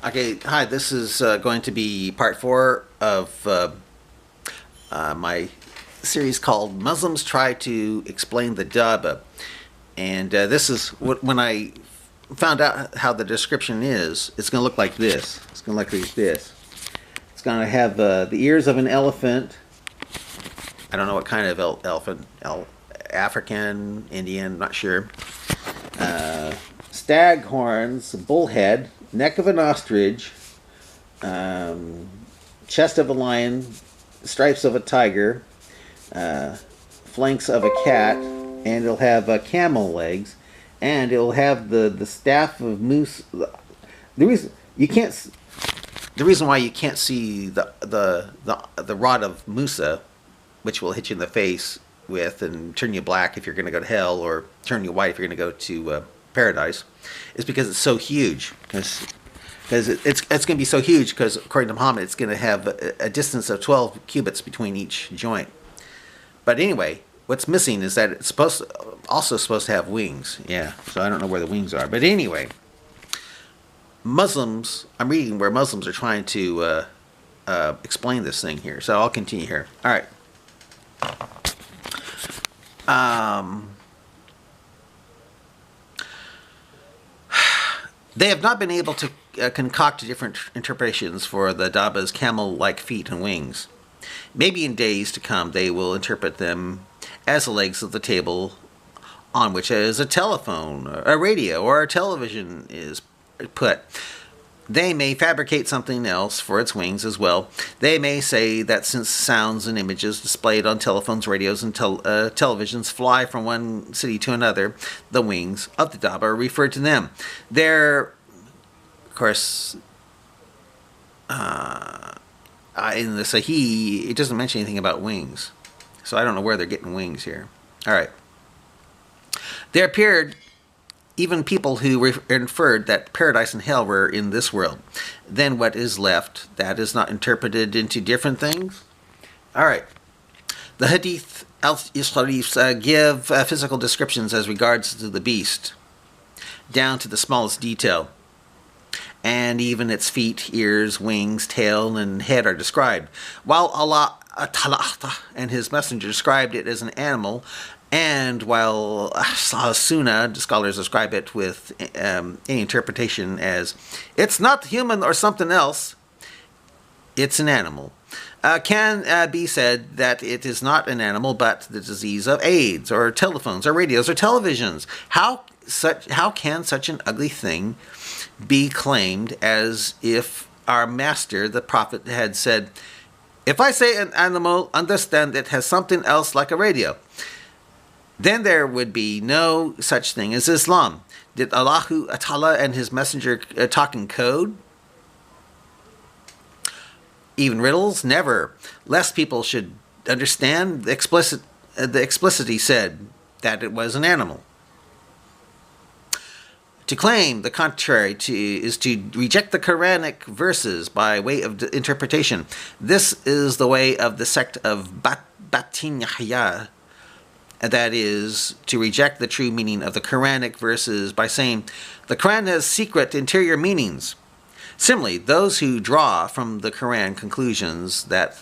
Okay, hi, this is going to be part four of my series called Muslims Try to Explain the Dabbah. And this is when I found out how the description is, it's going to look like this. It's going to look like this. It's going to have the ears of an elephant. I don't know what kind of elephant. African, Indian, not sure. Stag horns, bullhead, neck of an ostrich, chest of a lion, stripes of a tiger, flanks of a cat, and it'll have camel legs, and it'll have the staff of moose. The reason you can't, the reason why you can't see the rod of Musa, which will hit you in the face with and turn you black if you're going to go to hell, or turn you white if you're going to go to paradise, is because it's so huge. Because it's going to be so huge because according to Muhammad, it's going to have a distance of 12 cubits between each joint. But anyway, what's missing is that it's also supposed to have wings. Yeah, so I don't know where the wings are. But anyway, Muslims, I'm reading where Muslims are trying to explain this thing here. So I'll continue here. All right. They have not been able to concoct different interpretations for the Dabbah's camel-like feet and wings. Maybe in days to come they will interpret them as the legs of the table on which is a telephone, a radio, or a television is put. They may fabricate something else for its wings as well. They may say that since sounds and images displayed on telephones, radios, and televisions fly from one city to another, the wings of the Dabbah are referred to them. They're, of course, in the Sahih, it doesn't mention anything about wings. So I don't know where they're getting wings here. All right. There appeared even people who inferred that paradise and hell were in this world. Then what is left that is not interpreted into different things? All right. The Hadith al-Sharifs give physical descriptions as regards to the beast, down to the smallest detail. And even its feet, ears, wings, tail, and head are described. While Allah and His Messenger described it as an animal, and while Sunnah scholars describe it with any interpretation as it's not human or something else, it's an animal. Can be said that it is not an animal, but the disease of AIDS, or telephones, or radios, or televisions. How can such an ugly thing be claimed as if our master, the Prophet, had said, "If I say an animal, understand it has something else like a radio"? Then there would be no such thing as Islam. Did Allahu Ta'ala and His Messenger talk in code? Even riddles? Never. Lest people should understand, the explicitly said that it was an animal. To claim the contrary is to reject the Quranic verses by way of interpretation. This is the way of the sect of Batin Yahya. That is, to reject the true meaning of the Quranic verses by saying the Quran has secret interior meanings. Similarly, those who draw from the Quran conclusions that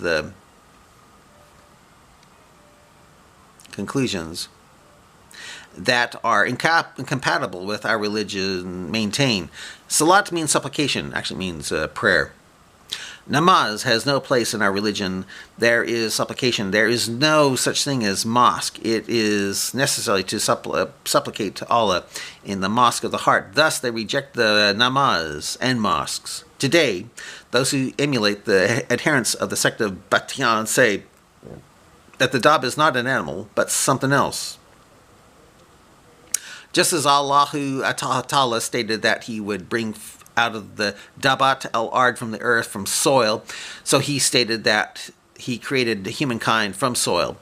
are incompatible with our religion maintain. Salat means supplication, actually means prayer. Namaz has no place in our religion. There is supplication. There is no such thing as mosque. It is necessary to supplicate to Allah in the mosque of the heart. Thus, they reject the namaz and mosques. Today, those who emulate the adherents of the sect of Batiyan say that the Dabbah is not an animal, but something else. Just as Allahu Ta'ala stated that He would bring out of the Dabbah al-Ard from the earth, from soil, so He stated that He created humankind from soil.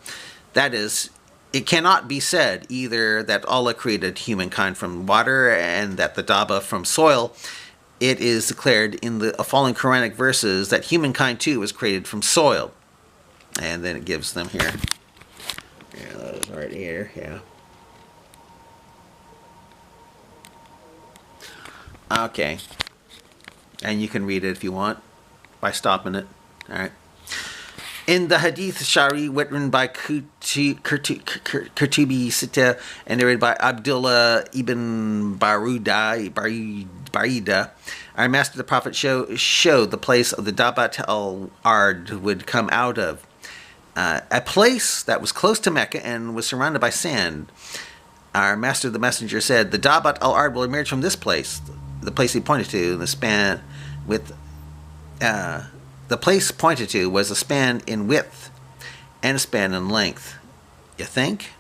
That is, it cannot be said either that Allah created humankind from water and that the Dabbah from soil. It is declared in the following Quranic verses that humankind too was created from soil. And then it gives them here. Yeah, right here, yeah. Okay. And you can read it if you want by stopping it. All right. In the Hadith Shari, written by Kurtubi Sita and narrated by Abdullah ibn Barida, our master the Prophet showed the place of the Dabbah al-Ard would come out of. A place that was close to Mecca and was surrounded by sand. Our master the messenger said, the Dabbah al-Ard will emerge from this place, the place he pointed to, the span with... the place pointed to was a span in width and a span in length. You think?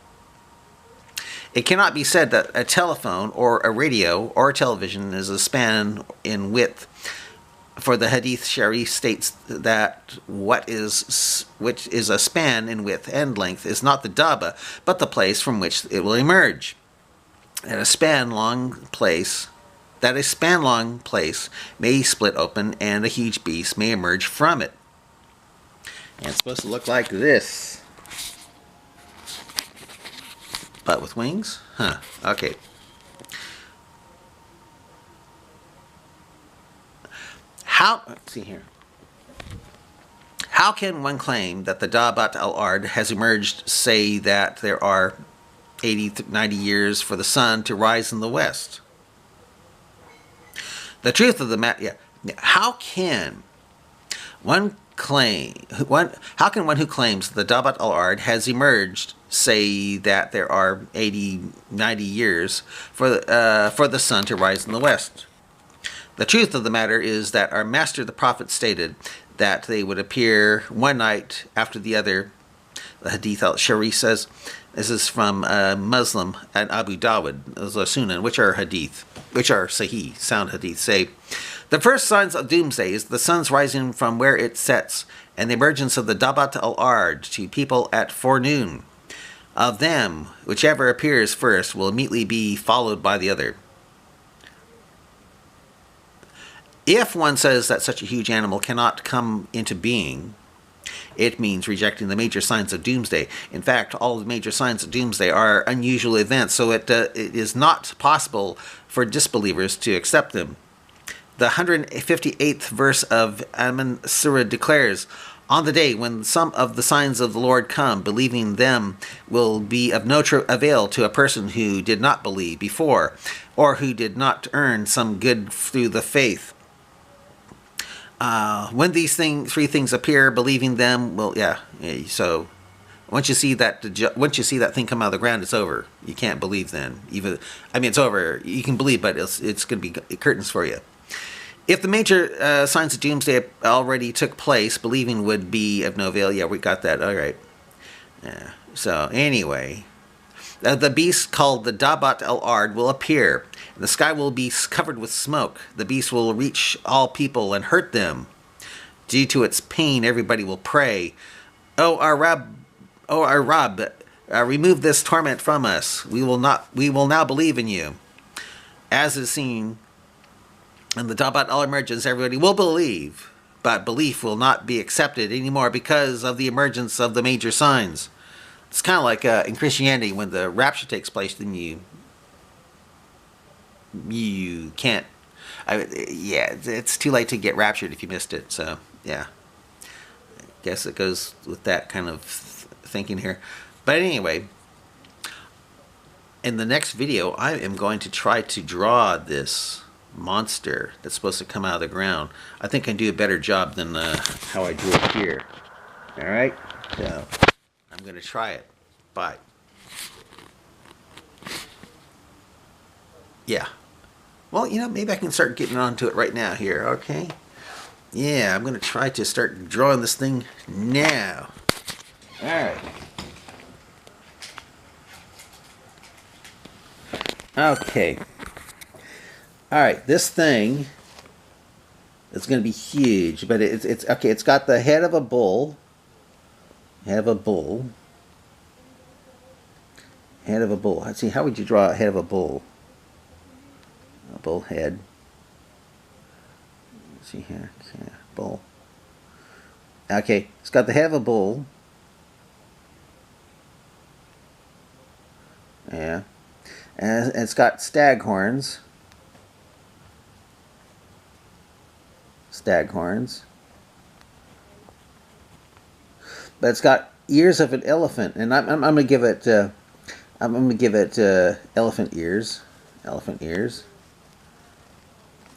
It cannot be said that a telephone or a radio or a television is a span in width, for the Hadith Sharif states that which is a span in width and length is not the Dabbah, but the place from which it will emerge. And a span long place may split open and a huge beast may emerge from it. And it's supposed to look like this. But with wings? Huh. Okay. Let's see here. How can one claim that the Dabbah al-Ard has emerged, say that there are 80, 90 years for the sun to rise in the west? The truth of the matter, how can one who claims the Dabbah al-Ard has emerged say that there are 80, 90 years for the sun to rise in the west? The truth of the matter is that our master the Prophet stated that they would appear one night after the other. The Hadith al-Sharif says, this is from Muslim and Abu Dawud, Sunan, which are Sahih, sound Hadith, say, the first signs of doomsday is the sun's rising from where it sets, and the emergence of the Dabbah al-Ard to people at forenoon. Of them, whichever appears first will immediately be followed by the other. If one says that such a huge animal cannot come into being, it means rejecting the major signs of doomsday. In fact, all the major signs of doomsday are unusual events, so it is not possible for disbelievers to accept them. The 158th verse of Amin Surah declares, on the day when some of the signs of the Lord come, believing them will be of no avail to a person who did not believe before, or who did not earn some good through the faith. When these three things appear, believing them will, so once you see that thing come out of the ground, it's over. You can't believe then. It's over. You can believe, but it's going to be curtains for you. If the major signs of doomsday already took place, believing would be of no avail. Yeah, we got that. All right. So anyway, the beast called the Dabbah al-Ard will appear. The sky will be covered with smoke. The beast will reach all people and hurt them. Due to its pain, everybody will pray, "O our Rabb, remove this torment from us. We will now believe in you." As is seen, and the Dabbah al-emergence, everybody will believe, but belief will not be accepted anymore because of the emergence of the major signs. It's kind of like in Christianity, when the rapture takes place, then you can't. It's too late to get raptured if you missed it. So yeah, I guess it goes with that kind of thinking here. But anyway, in the next video, I am going to try to draw this monster that's supposed to come out of the ground. I think I can do a better job than how I drew it here. All right, so I'm going to try it. Bye. Yeah. Well, maybe I can start getting onto it right now here, okay? Yeah, I'm going to try to start drawing this thing now. All right. Okay. All right, this thing is going to be huge, but it's okay. It's got the head of a bull. Head of a bull. Head of a bull. Let's see, how would you draw a head of a bull? A bull head. Let's see here. Okay, bull. Okay, it's got the head of a bull. Yeah. And it's got stag horns. staghorns. But it's got ears of an elephant, and I'm gonna give it elephant ears. Elephant ears.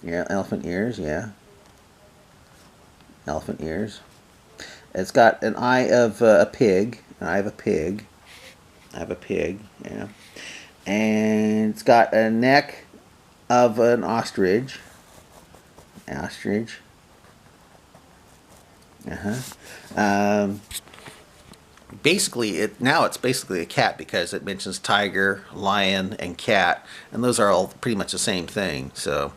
Yeah, elephant ears. Yeah, elephant ears. It's got an eye of a pig. An eye of a pig. I have a pig. Yeah, and it's got a neck of an ostrich. Ostrich. Basically, it's basically a cat because it mentions tiger, lion, and cat, and those are all pretty much the same thing. So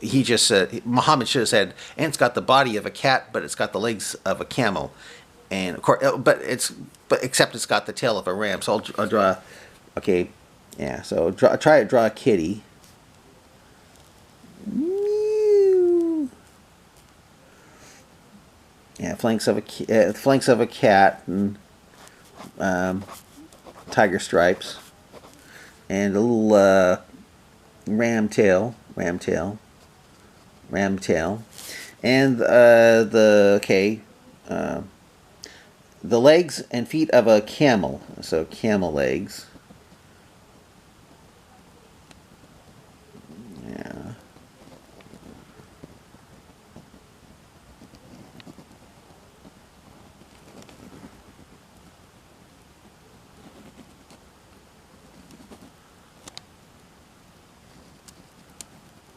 he just said Muhammad should have said, and it's got the body of a cat, but it's got the legs of a camel, and of course, but except it's got the tail of a ram. So I'll draw. Okay, yeah. So try to draw a kitty. Yeah, flanks of a cat and tiger stripes, and a little ram tail, and the legs and feet of a camel. So camel legs. Yeah.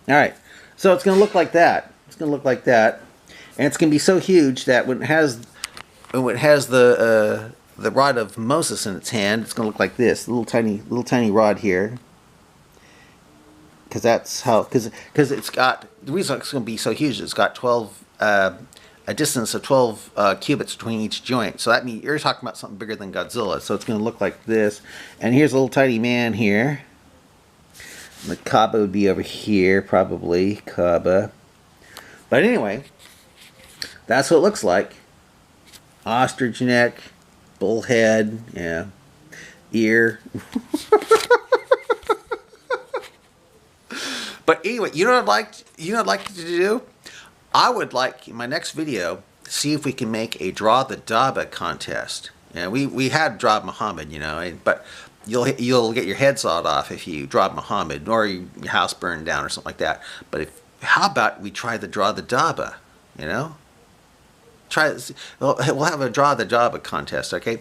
All right, so it's going to look like that. It's going to look like that, and it's going to be so huge that when it has the rod of Moses in its hand, it's going to look like this, little tiny rod here. Because that's how it's got the reason it's going to be so huge. It's got 12 a distance of 12 cubits between each joint. So that means you're talking about something bigger than Godzilla. So it's going to look like this. And here's a little tiny man here. The Kaaba would be over here, probably. Kaaba. But anyway, that's what it looks like. Ostrich neck, bull head, yeah, ear. But anyway, you know what I'd like to do? I would like in my next video see if we can make a draw the Dabbah contest. Yeah, we had draw Muhammad, but you'll get your head sawed off if you draw Muhammad, or your house burned down or something like that. But how about we try the draw the Dabbah? We'll have a draw the Dabbah contest, okay?